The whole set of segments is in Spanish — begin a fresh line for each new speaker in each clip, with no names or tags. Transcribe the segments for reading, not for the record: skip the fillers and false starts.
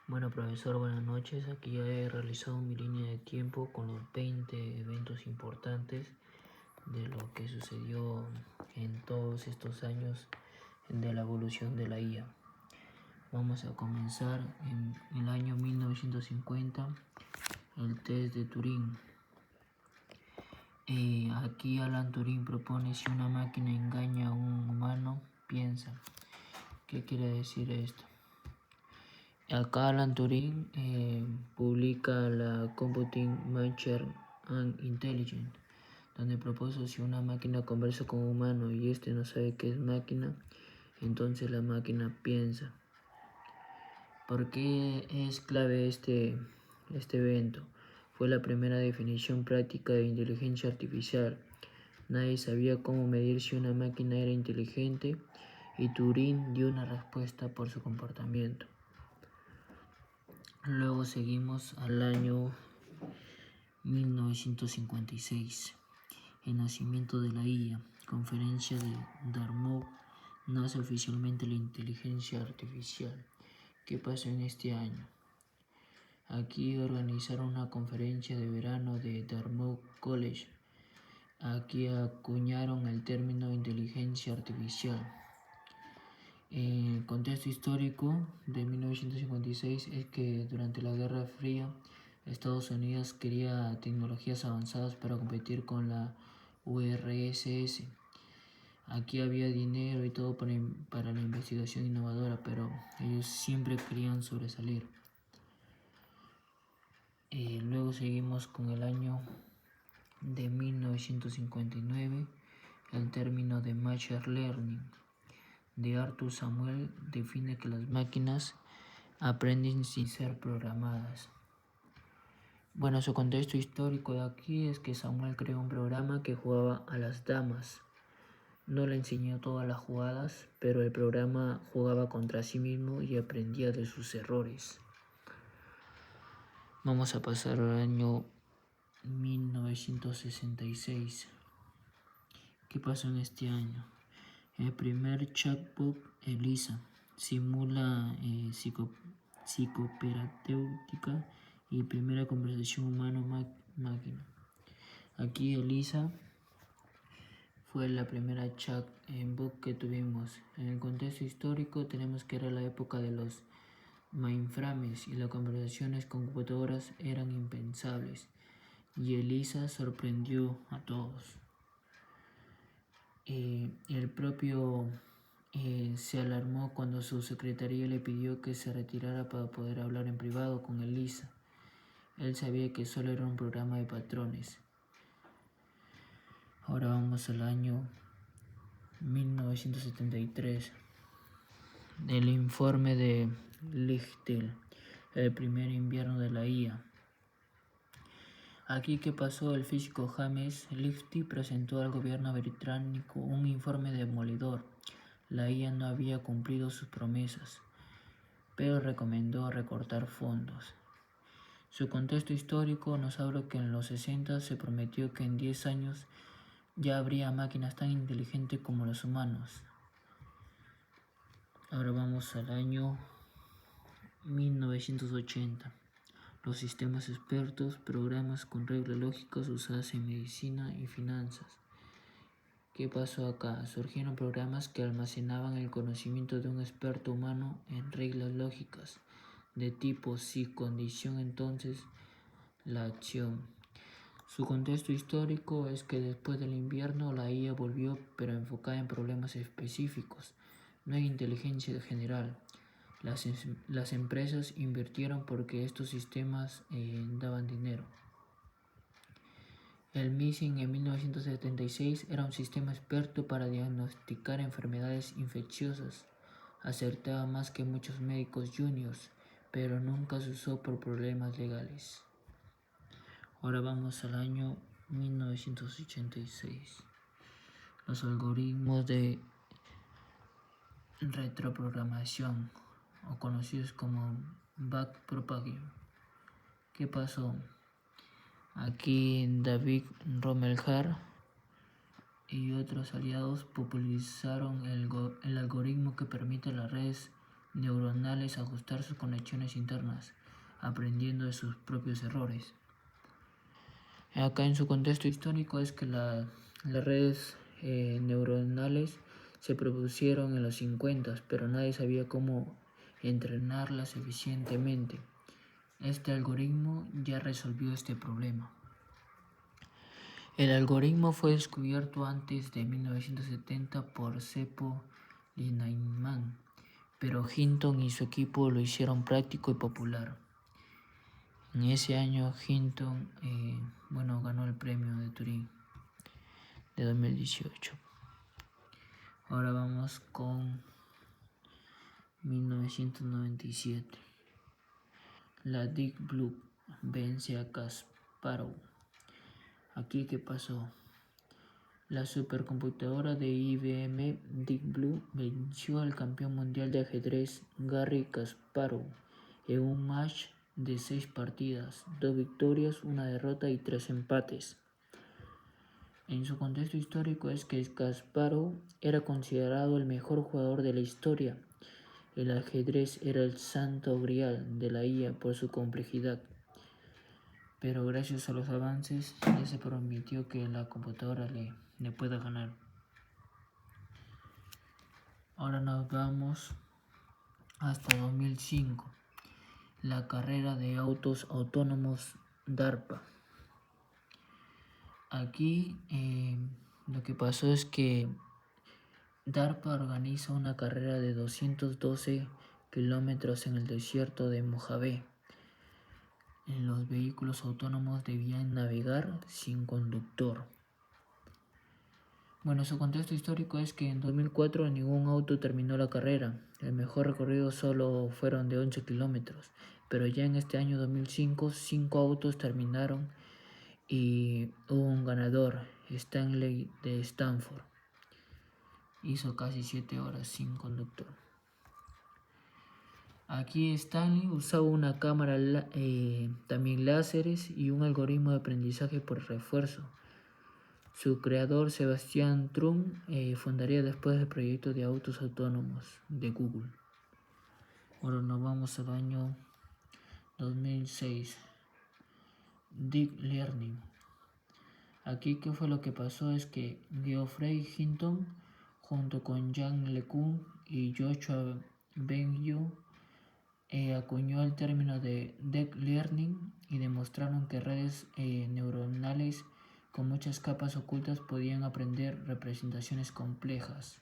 Bueno, profesor, buenas noches. Aquí ya he realizado mi línea de tiempo con los 20 eventos importantes de lo que sucedió en todos estos años de la evolución de la IA. Vamos a comenzar en el año 1950, el test de Turing. Aquí Alan Turing propone: si una máquina engaña a un humano, piensa. ¿Qué quiere decir esto? Acá Alan Turing publica la Computing Nature and Intelligence, donde propuso: si una máquina conversa con un humano y este no sabe qué es máquina, entonces la máquina piensa. ¿Por qué es clave este evento? Fue la primera definición práctica de inteligencia artificial. Nadie sabía cómo medir si una máquina era inteligente y Turing dio una respuesta por su comportamiento. Luego seguimos al año 1956, el nacimiento de la IA. Conferencia de Dartmouth, nace oficialmente la inteligencia artificial. ¿Qué pasó en este año? Aquí organizaron una conferencia de verano de Dartmouth College. Aquí acuñaron el término inteligencia artificial. El contexto histórico de 1956 es que durante la Guerra Fría Estados Unidos quería tecnologías avanzadas para competir con la URSS. Aquí había dinero y todo para la investigación innovadora, pero ellos siempre querían sobresalir. Luego seguimos con el año de 1959, el término de Machine Learning de Arthur Samuel define que las máquinas aprenden sin ser programadas. Bueno, su contexto histórico de aquí es que Samuel creó un programa que jugaba a las damas. No le enseñó todas las jugadas, pero el programa jugaba contra sí mismo y aprendía de sus errores. Vamos a pasar al año 1966. ¿Qué pasó en este año? El primer chatbot, Elisa, simula psicoterapéutica y primera conversación humano-máquina. Aquí Elisa fue la primera chatbot que tuvimos. En el contexto histórico tenemos que era la época de los mainframes y las conversaciones con computadoras eran impensables. Y Elisa sorprendió a todos. El propio se alarmó cuando su secretaría le pidió que se retirara para poder hablar en privado con Elisa. Él sabía que solo era un programa de patrones. Ahora vamos al año 1973. El informe de Lichtel, el primer invierno de la IA. Aquí, ¿qué pasó? El físico James Lichtel presentó al gobierno británico un informe demoledor. La IA no había cumplido sus promesas, pero recomendó recortar fondos. Su contexto histórico nos habla que en los 60 se prometió que en 10 años ya habría máquinas tan inteligentes como los humanos. Ahora vamos al año 1980. Los sistemas expertos, programas con reglas lógicas usadas en medicina y finanzas. ¿Qué pasó acá? Surgieron programas que almacenaban el conocimiento de un experto humano en reglas lógicas de tipo si condición entonces la acción. Su contexto histórico es que después del invierno la IA volvió, pero enfocada en problemas específicos. No hay inteligencia general. Las empresas invirtieron porque estos sistemas daban dinero. El MISIN en 1976 era un sistema experto para diagnosticar enfermedades infecciosas. Acertaba más que muchos médicos juniors, pero nunca se usó por problemas legales. Ahora vamos al año 1986. Los algoritmos de retroprogramación, o conocidos como backpropagation. ¿Qué pasó? Aquí David Romelhar y otros aliados popularizaron el algoritmo que permite a las redes neuronales ajustar sus conexiones internas, aprendiendo de sus propios errores. Acá en su contexto histórico es que las redes neuronales se propusieron en los 50, pero nadie sabía cómo entrenarlas eficientemente. Este algoritmo ya resolvió este problema. El algoritmo fue descubierto antes de 1970 por Seppo Linnemann, pero Hinton y su equipo lo hicieron práctico y popular. En ese año Hinton ganó el premio de Turing de 2018. Ahora vamos con 1997. La Deep Blue vence a Kasparov. Aquí, ¿qué pasó? La supercomputadora de IBM Deep Blue venció al campeón mundial de ajedrez Garry Kasparov en un match de 6 partidas, 2 victorias, 1 derrota y 3 empates. En su contexto histórico es que Kasparov era considerado el mejor jugador de la historia. El ajedrez era el santo grial de la IA por su complejidad. Pero gracias a los avances ya se permitió que la computadora le pueda ganar. Ahora nos vamos hasta 2005, la carrera de autos autónomos DARPA. Aquí lo que pasó es que DARPA organiza una carrera de 212 kilómetros en el desierto de Mojave. Los vehículos autónomos debían navegar sin conductor. Su contexto histórico es que en 2004 ningún auto terminó la carrera. El mejor recorrido solo fueron de 11 kilómetros. Pero ya en este año 2005, 5 autos terminaron y hubo un ganador, Stanley de Stanford. Hizo casi 7 horas sin conductor. Aquí Stanley usaba una cámara, también láseres y un algoritmo de aprendizaje por refuerzo. Su creador, Sebastian Thrun, fundaría después el proyecto de autos autónomos de Google. Ahora nos vamos al año 2006. Deep Learning. Aquí, ¿qué fue lo que pasó? Es que Geoffrey Hinton, junto con Yann LeCun y Joshua Bengio, acuñó el término de Deep Learning y demostraron que redes neuronales con muchas capas ocultas podían aprender representaciones complejas.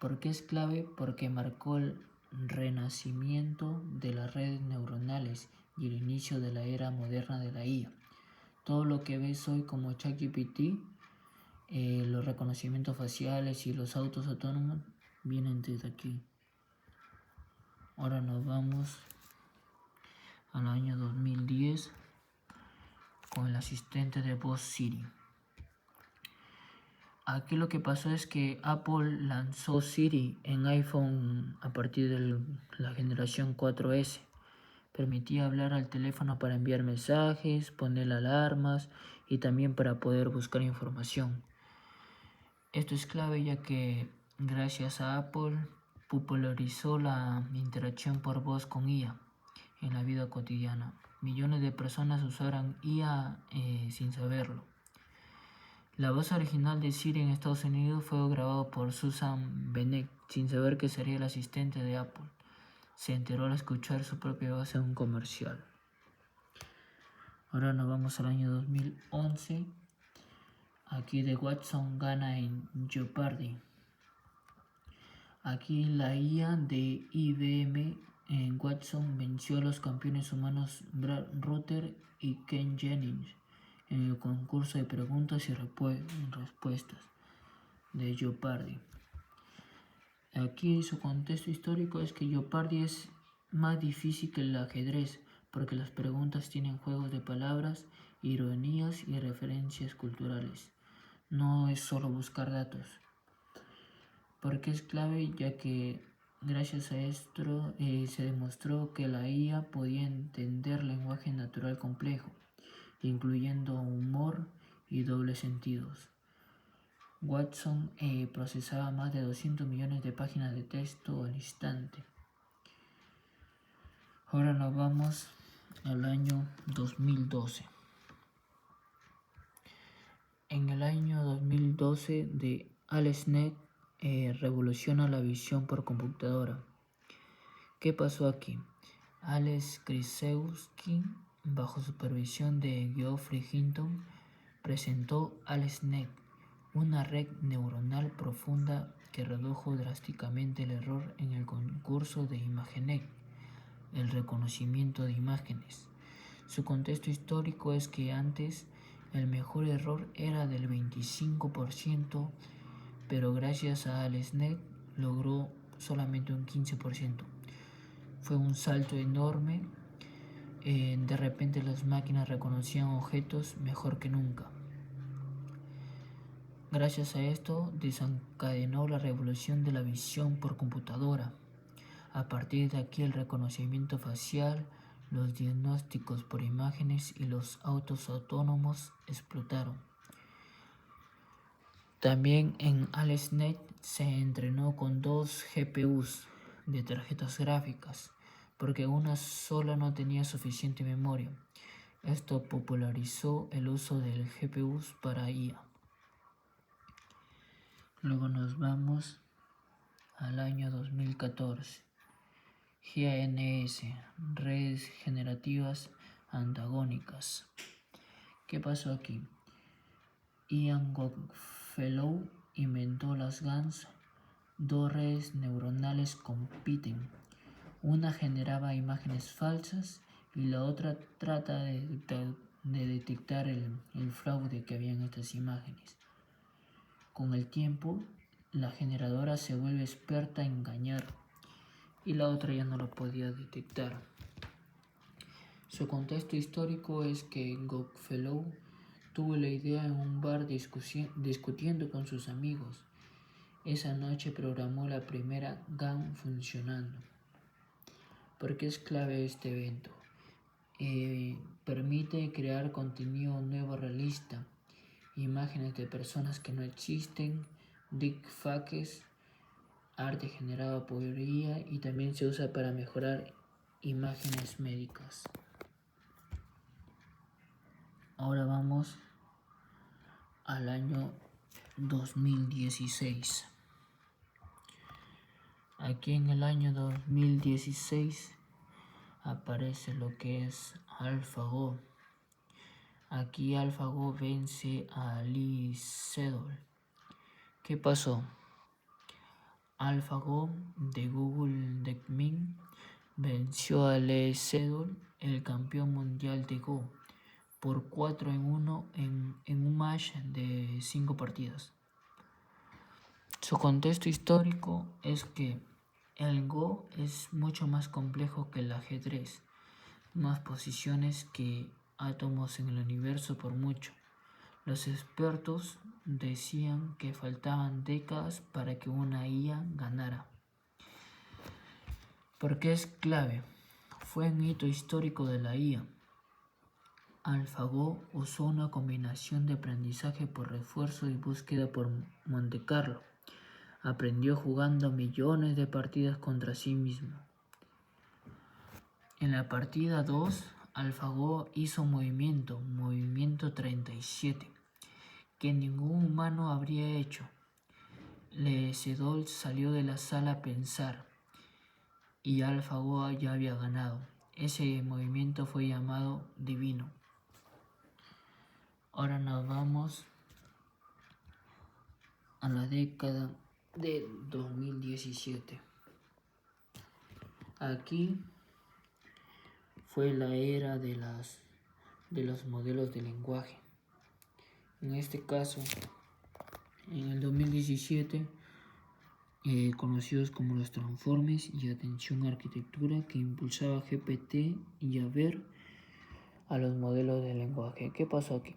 ¿Por qué es clave? Porque marcó el renacimiento de las redes neuronales y el inicio de la era moderna de la IA. Todo lo que ves hoy como ChatGPT, los reconocimientos faciales y los autos autónomos vienen desde aquí. Ahora nos vamos al año 2010 con el asistente de voz Siri. Aquí lo que pasó es que Apple lanzó Siri en iPhone a partir de la generación 4S. Permitía hablar al teléfono para enviar mensajes, poner alarmas y también para poder buscar información. Esto es clave ya que gracias a Apple popularizó la interacción por voz con IA en la vida cotidiana. Millones de personas usaron IA sin saberlo. La voz original de Siri en Estados Unidos fue grabada por Susan Bennett sin saber que sería el asistente de Apple. Se enteró al escuchar su propia voz en un comercial. Ahora nos vamos al año 2011. Aquí de Watson gana en Jeopardy. Aquí la IA de IBM en Watson venció a los campeones humanos Brad Rutter y Ken Jennings en el concurso de preguntas y respuestas de Jeopardy. Aquí su contexto histórico es que Jeopardy es más difícil que el ajedrez porque las preguntas tienen juegos de palabras, ironías y referencias culturales. No es solo buscar datos. Porque es clave ya que gracias a esto se demostró que la IA podía entender lenguaje natural complejo, incluyendo humor y dobles sentidos. Watson procesaba más de 200 millones de páginas de texto al instante. Ahora nos vamos al año 2012. En el año 2012 de AlexNet revoluciona la visión por computadora. ¿Qué pasó aquí? Alex Krzyzewski, bajo supervisión de Geoffrey Hinton, presentó AlexNet, una red neuronal profunda que redujo drásticamente el error en el concurso de ImageNet, el reconocimiento de imágenes. Su contexto histórico es que antes el mejor error era del 25%, pero gracias a AlexNet logró solamente un 15%. Fue un salto enorme. De repente las máquinas reconocían objetos mejor que nunca. Gracias a esto desencadenó la revolución de la visión por computadora. A partir de aquí el reconocimiento facial, los diagnósticos por imágenes y los autos autónomos explotaron. También en AlexNet se entrenó con 2 GPUs de tarjetas gráficas, porque una sola no tenía suficiente memoria. Esto popularizó el uso del GPUs para IA. Luego nos vamos al año 2014. GNS, redes generativas antagónicas. ¿Qué pasó aquí? Ian Goodfellow inventó las GANs. Dos redes neuronales compiten. Una generaba imágenes falsas y la otra trata de detectar el fraude que había en estas imágenes. Con el tiempo, la generadora se vuelve experta en engañar y la otra ya no lo podía detectar. Su contexto histórico es que Goodfellow tuvo la idea en un bar discutiendo con sus amigos. Esa noche programó la primera GAN funcionando. ¿Por qué es clave este evento? Permite crear contenido nuevo realista, imágenes de personas que no existen, deepfakes, arte generado por IA y también se usa para mejorar imágenes médicas. Ahora vamos al año 2016. Aquí en el año 2016 aparece lo que es AlphaGo. Aquí AlphaGo vence a Lee Sedol. ¿Qué pasó? AlphaGo de Google DeepMind venció a Lee Sedol, el campeón mundial de Go, por 4-1 en un match de 5 partidas. Su contexto histórico es que el Go es mucho más complejo que el ajedrez, más posiciones que átomos en el universo por mucho. Los expertos decían que faltaban décadas para que una IA ganara. ¿Por qué es clave? Fue un hito histórico de la IA. AlphaGo usó una combinación de aprendizaje por refuerzo y búsqueda por Monte Carlo. Aprendió jugando millones de partidas contra sí mismo. En la partida 2, AlphaGo hizo movimiento 37, que ningún humano habría hecho. Lee Sedol salió de la sala a pensar, y AlphaGo ya había ganado. Ese movimiento fue llamado divino. Ahora nos vamos a la década de 2017. Aquí fue la era de los modelos de lenguaje. En este caso, en el 2017, conocidos como los transformes y atención a arquitectura que impulsaba GPT y a ver a los modelos de lenguaje. ¿Qué pasó aquí?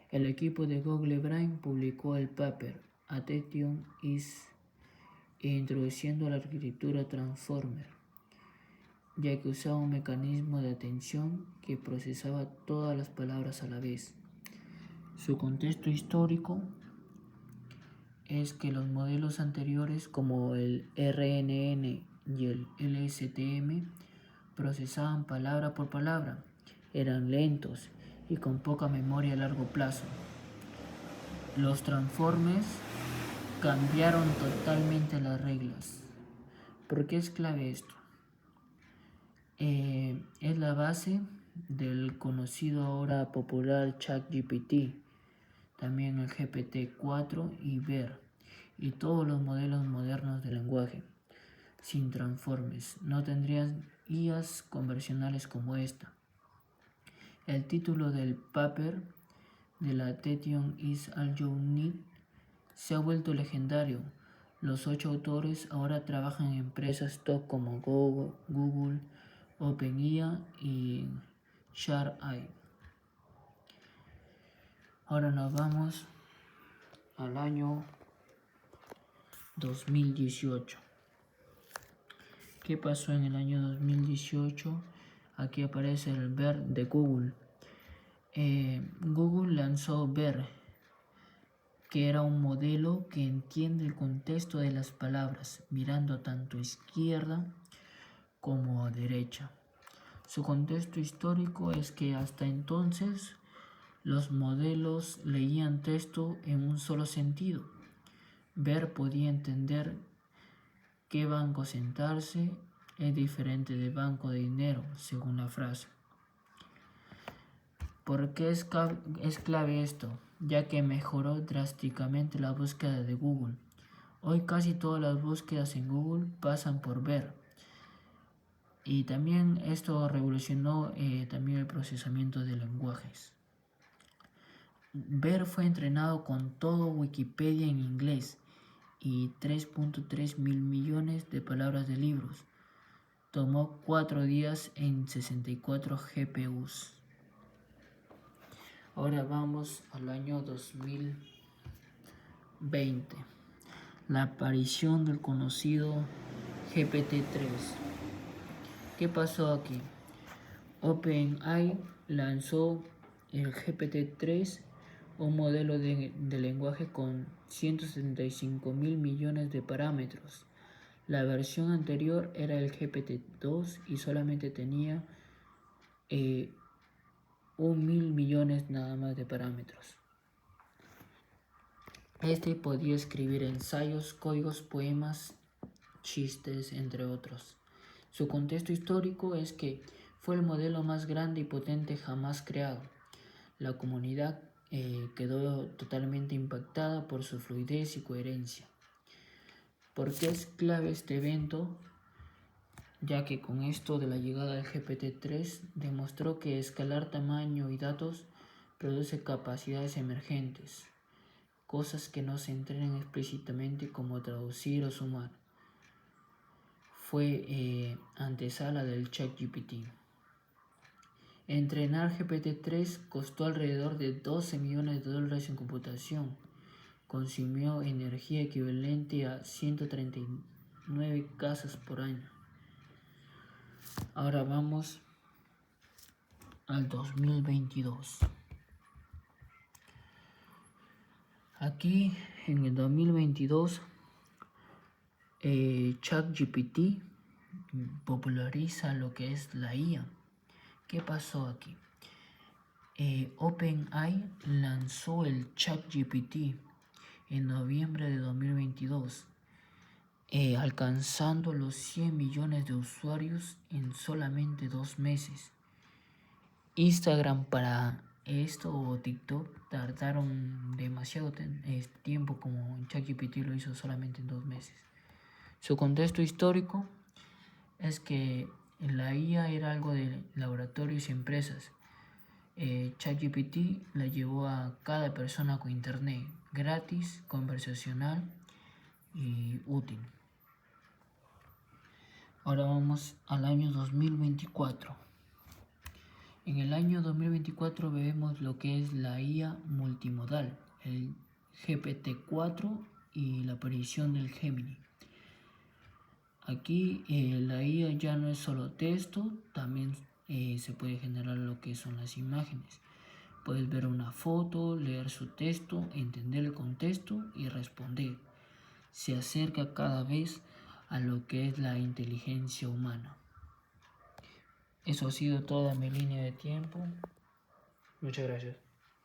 El equipo de Google Brain publicó el paper Attention is introduciendo la arquitectura Transformer, ya que usaba un mecanismo de atención que procesaba todas las palabras a la vez. Su contexto histórico es que los modelos anteriores como el RNN y el LSTM procesaban palabra por palabra, eran lentos y con poca memoria a largo plazo. Los transformes cambiaron totalmente las reglas. ¿Por qué es clave esto? Es la base del conocido ahora popular ChatGPT, también el GPT-4 y BER, y todos los modelos modernos de lenguaje. Sin transformes, no tendrían IAs conversacionales como esta. El título del paper de la Attention is all you need se ha vuelto legendario. Los 8 autores ahora trabajan en empresas top como Google, OpenAI y ShareAI. Ahora nos vamos al año 2018. ¿Qué pasó en el año 2018? Aquí aparece el BER de Google. Google lanzó BER, que era un modelo que entiende el contexto de las palabras, mirando tanto a izquierda como a derecha. Su contexto histórico es que hasta entonces los modelos leían texto en un solo sentido. BER podía entender qué banco sentarse es diferente de banco de dinero, según la frase. ¿Por qué es clave esto? Ya que mejoró drásticamente la búsqueda de Google. Hoy casi todas las búsquedas en Google pasan por BER. Y también esto revolucionó también el procesamiento de lenguajes. BER fue entrenado con todo Wikipedia en inglés y 3.3 mil millones de palabras de libros. Tomó 4 días en 64 GPUs. Ahora vamos al año 2020. La aparición del conocido GPT-3. ¿Qué pasó aquí? OpenAI lanzó el GPT-3, un modelo de lenguaje con 175 mil millones de parámetros. La versión anterior era el GPT-2 y solamente tenía 1.000 millones nada más de parámetros. Este podía escribir ensayos, códigos, poemas, chistes, entre otros. Su contexto histórico es que fue el modelo más grande y potente jamás creado. La comunidad quedó totalmente impactada por su fluidez y coherencia. ¿Por qué es clave este evento? Ya que con esto de la llegada del GPT-3 demostró que escalar tamaño y datos produce capacidades emergentes, cosas que no se entrenan explícitamente como traducir o sumar. Fue antesala del ChatGPT. Entrenar GPT-3 costó alrededor de 12 millones de dólares en computación. Consumió energía equivalente a 139 casas por año. Ahora vamos al 2022. Aquí en el 2022 ChatGPT populariza lo que es la IA. ¿Qué pasó aquí? OpenAI lanzó el ChatGPT en noviembre de 2022, alcanzando los 100 millones de usuarios en solamente 2 meses. Instagram para esto o TikTok tardaron demasiado tiempo, como ChatGPT lo hizo solamente en 2 meses. Su contexto histórico es que la IA era algo de laboratorios y empresas. ChatGPT la llevó a cada persona con internet, gratis, conversacional y útil. Ahora vamos al año 2024. En el año 2024 vemos lo que es la IA multimodal, el GPT-4 y la aparición del Gemini. Aquí la IA ya no es solo texto, también se puede generar lo que son las imágenes. Puedes ver una foto, leer su texto, entender el contexto y responder. Se acerca cada vez a lo que es la inteligencia humana. Eso ha sido toda mi línea de tiempo. Muchas gracias.